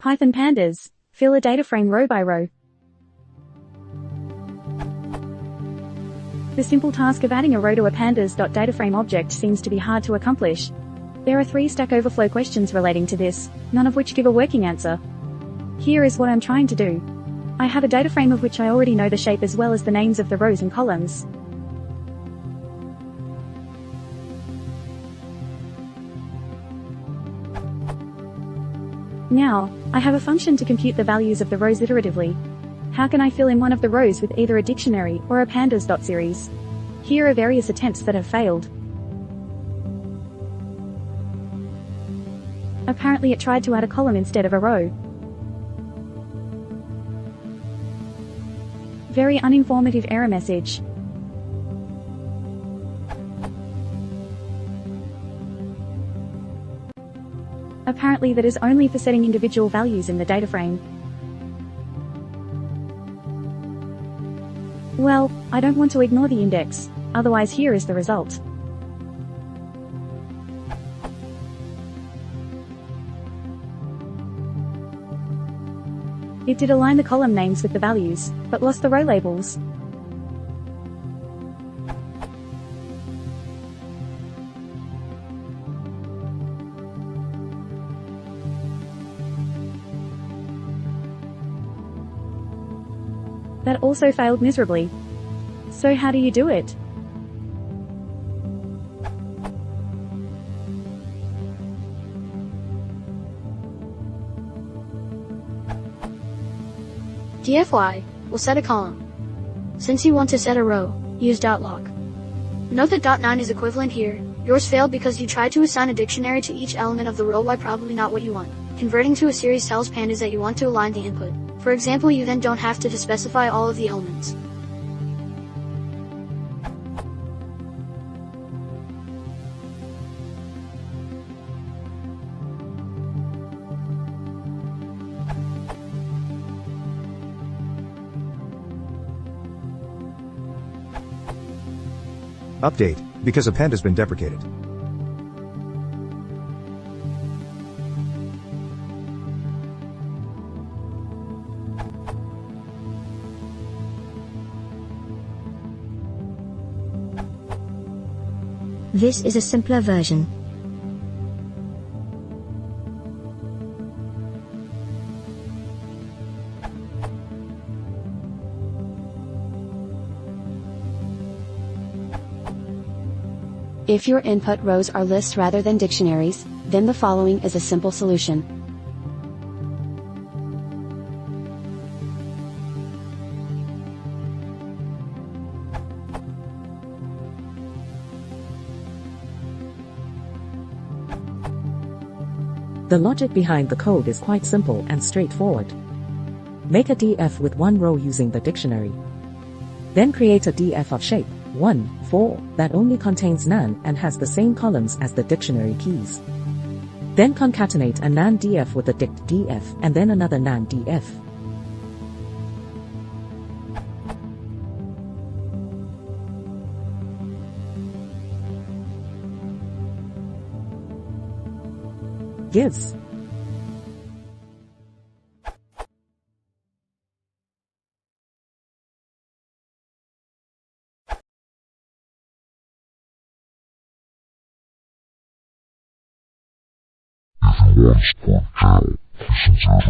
Python Pandas, fill a data frame row by row. The simple task of adding a row to a pandas.dataframe object seems to be hard to accomplish. There are 3 Stack Overflow questions relating to this, none of which give a working answer. Here is what I'm trying to do. I have a data frame of which I already know the shape as well as the names of the rows and columns. Now, I have a function to compute the values of the rows iteratively. How can I fill in one of the rows with either a dictionary or a pandas.series? Here are various attempts that have failed. Apparently it tried to add a column instead of a row. Very uninformative error message. Apparently that is only for setting individual values in the data frame. Well, I don't want to ignore the index, otherwise here is the result. It did align the column names with the values, but lost the row labels. That also failed miserably. So how do you do it? DFY, we'll set a column. Since you want to set a row, use .log. Note that .9 is equivalent here. Yours failed because you tried to assign a dictionary to each element of the row. Why? Probably not what you want. Converting to a series tells pandas that you want to align the input. For example, you then don't have to specify all of the elements. Update, because a panda's been deprecated. This is a simpler version. If your input rows are lists rather than dictionaries, then the following is a simple solution. The logic behind the code is quite simple and straightforward. Make a df with one row using the dictionary. Then create a df of shape 1, 4 that only contains nan and has the same columns as the dictionary keys. Then concatenate a nan df with a dict df and then another nan df. Gives If you want to support Joe, listen to